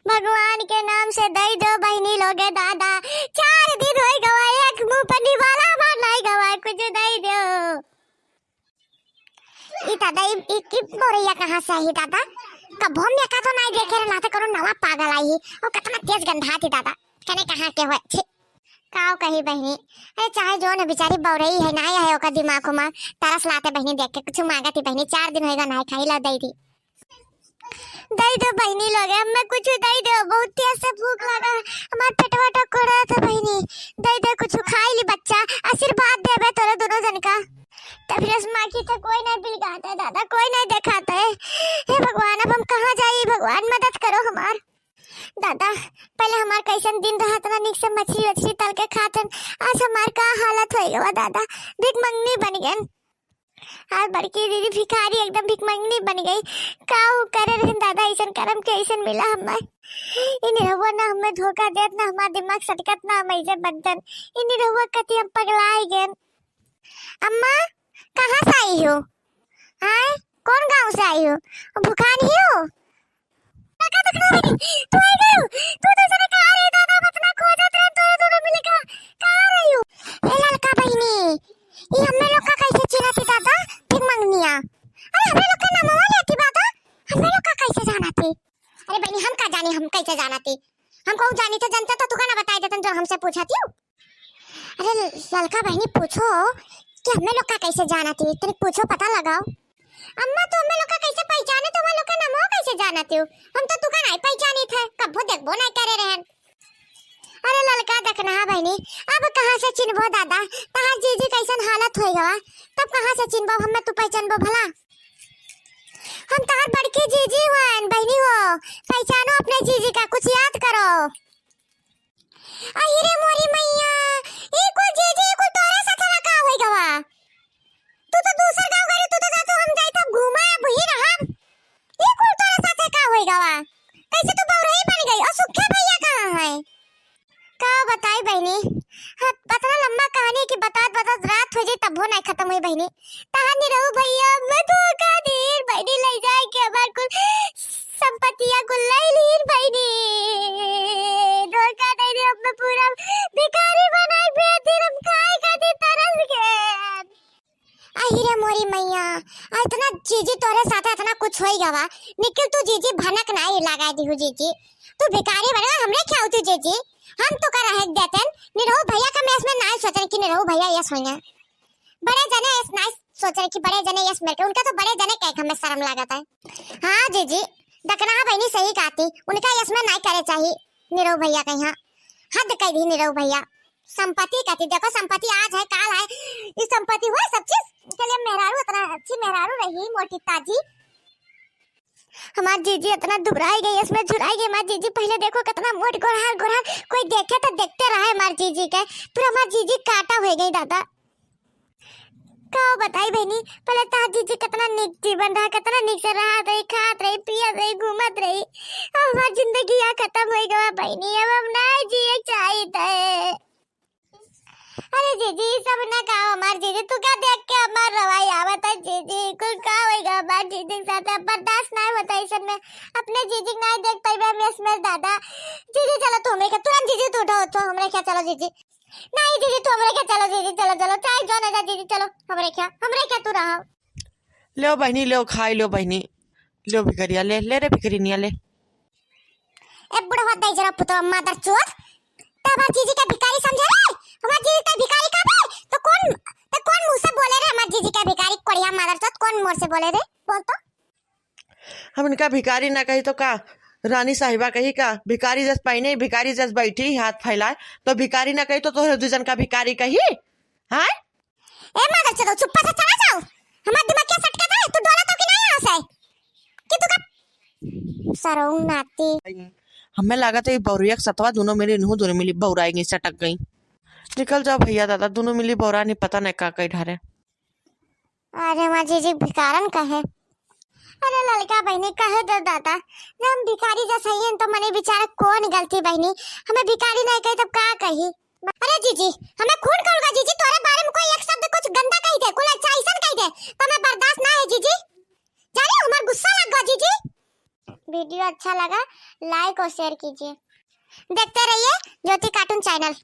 भगवान के नाम से दई दो बहनी लोगे दादा, 4 दिन हो गवा एक मुंह पर निवाला मार लाई गवा, कुछ दई दो। ई दादा ई मोरैया कहां से आई दादा? कभो में का तो नहीं देखे रहा था, करो नवा पागल आई और कितना तेज गंधा थी दादा, कने कहां के होए छी काओ कही बहनी। अरे चाहे जो न बेचारी बौरई है ना है ओका दिमाग में तरस लाते बहनी देख के कुछ मांगा थी बहनी, 4 दिन होएगा ना खाई ला दई थी। दई दो बहनी लोगे, हमें कुछ दई दो, बहुत तेज से भूख लगा, हमार पेटवा टकोरा था बहनी, दई दो कुछ खाई ली बच्चा, आशीर्वाद देबे तोरे दोनों जन का। तभी रस्मा की तो कोई नहीं बिलगाता है दादा, कोई नहीं दिखाता है। हे भगवान अब हम कहाँ जाइए, भगवान मदद करो हमार। दादा पहले हमार कैसन दिन रहा तना निक से मछली वछली तल के खातन, आज हमार का हालत हो गया दादा, भीख मंगनी बन गए। आज बड़की दीदी भिखारी एकदम भिख मंगनी बन गई, काऊ करे रहे दादा, ऐसन करम के ऐसन मिला हमें। इन रहुआ ना हमें धोखा देत, ना हमार दिमाग सटकत, ना हम ऐसे बनतन, इन रहुआ कति हम पगला गए। अम्मा कहाँ से आई हो? हाँ कौन गांव से आई हो? भूखा नहीं हो? तू आई गई हो? तू तो जरा कहाँ रही दादा, अपना खोजत रहे तो दोनों मिले कहाँ रही हो? ए लड़का बहनी ये हमें लोग का कैसे चिन्हती दादा भिख मंगनिया? अरे हमें लोग का नाम लेती दादा, हमें लोग का कैसे जाना थी? अरे बहनी हम का जाने, हम कैसे जाना थी? हम कौन जानी तो जनता तो तू का ना बताई देतन जो हमसे पूछा थी। अरे लड़का बहनी पूछो कि हमें लोग का कैसे जाना थी, तने पूछो पता लगाओ। अम्मा तो हमें लोग का कैसे पहचाने, तो हमें लोग का नाम कैसे जाना थी? हम तो तू का नहीं पहचानी थे, कबो देखबो नहीं करे रहन। अरे लड़का देखना है बहनी, अब कहाँ से चिन्हबो दादा, तहार जीजी कैसन हालत होई गवा, तब कहाँ से चिन्हबो हमें, तू पहचानबो भला? हम तहार बड़की जीजी हन बहनी हो, पहचानो अपने जीजी का, कुछ याद करो। अहिरे मोरी मैया ई कुल जीजी कुल तोरे साथ लगा होई गवा, तू तो दूसर गांव गई, तू तो जातो हम जाई तब घूमा बुही रहम, ई कुल तोरे साथ का होई गवा, कैसे तू बौरई बन गई? और सुखे भैया कहाँ है? का बताई बहनी, हाँ पता लंबा कहानी की बतात रात हो जाए तब वो नहीं खत्म हुई बहनी। कहानी रहू भैया मैं धोखा देर बहनी ले जाए के हमार कुल संपत्तियां कुल ले लीन बहनी, धोखा दे दे अब मैं पूरा भिखारी बनाई फिर दिन हम खाए खाते तरस गए। अहिरे मोरी मैया इतना जीजी तोरे साथ इतना कुछ होई गवा, निकल तू जीजी भनक नहीं लगा दी हूँ जीजी, तू भिखारी बना हमरे क्या होती जीजी, हम तो कर रहे देतन निरहु भैया का मैं इसमें नहीं सोच रही कि निरहु भैया यस होंगे, बड़े जने इस नहीं सोच रहे कि बड़े जने यस मिलके, उनका तो बड़े जने कह हमें शर्म लागत है। हाँ जीजी दकना बहनी सही कहती, उनका यस में नहीं करे चाहिए निरहु भैया का, यहाँ हद कह दी निरहु भैया, संपत्ति कहती, देखो संपत्ति आज है काल है, इस संपत्ति हुआ सब चीज के लिए मेहरारू इतना अच्छी मेहरारू रही मोटी ताजी, हमारी जीजी इतना दुबराई गई, इसमें झुराई गई हमारी जीजी, पहले देखो कितना मोट गोरहार कोई देखे तो देखते रहे हमारी जीजी के, फिर हमारी जीजी काटा हो गई दादा। काओ बताई बहनी, पहले तार जीजी कितना निक जीवन रहा, कितना निक से रहा रही, खात रही, पियत रही, घूमत रही, अब हमारी जिंदगी यहाँ खत्म हो गया बहनी, अब हम नहीं जिए चाहिए। अरे जीजी सब ना कहो हमार जीजी, तू क्या देख के हमार रवाई आवत है जीजी, कुछ का होएगा हमार जीजी के साथ, बर्दाश्त नहीं होता इस में, अपने जीजी नहीं देख पाई मैं इसमें दादा। जीजी चलो तू हमरे के तुरंत जीजी तू उठो तो हमरे क्या, चलो जीजी नहीं जीजी तू हमरे क्या, चलो जीजी चलो चलो चाहे जो ना जा जीजी, चलो हमरे क्या तू रहा। लो बहनी लो खाई लो बहनी, लो भिखरिया ले ले रे भिखरिया ले। ए बुढ़वा दई जरा पुतो मादर चोद, तब जीजी का भिखारी समझे रे, हमार जीजी का भिखारी का बे, तो कौन मुंह से बोले रे हमार जीजी का भिखारी, कोड़िया मादर चोद कौन मुंह से बोले रे, बोल तो। हम इनका भिखारी ना कही तो का रानी साहिबा कही का, भिखारी जस पहने भिखारी जस बैठी हाथ फैलाए, तो भिखारी ना कही तो तोहरे दुजन का भिखारी कही। हाँ ए मादर चोद चुप से चला जाओ, हमार दिमाग क्या सटका था, तू डोला तो कि नहीं यहाँ से कि तू का सरऊ नाती। हमें लगा था ये बौरिया सतवा दोनों मेरे नहु दोनों मिली बौराएंगी, सटक गई। निकल जाओ भैया दादा, दोनों मिली बौरा नहीं पता नहीं का कहीं ढारे। अरे हमारी जीजी भिखारन कहे, अरे लड़का बहनी कहे दो दादा, जब हम भिखारी जैसे ही तो मने बेचारा कौन गलती बहनी, हमें भिखारी नहीं कही तब का कही। अरे जीजी हमें खून करूंगा जीजी, तोरे बारे में कोई एक शब्द कुछ गंदा कही दे, कुल अच्छा ऐसा कही दे तो हमें बर्दाश्त ना है जीजी, जाने हमार गुस्सा लग गया जीजी। वीडियो अच्छा लगा लाइक और शेयर कीजिए। देखते रहिए ज्योति कार्टून चैनल।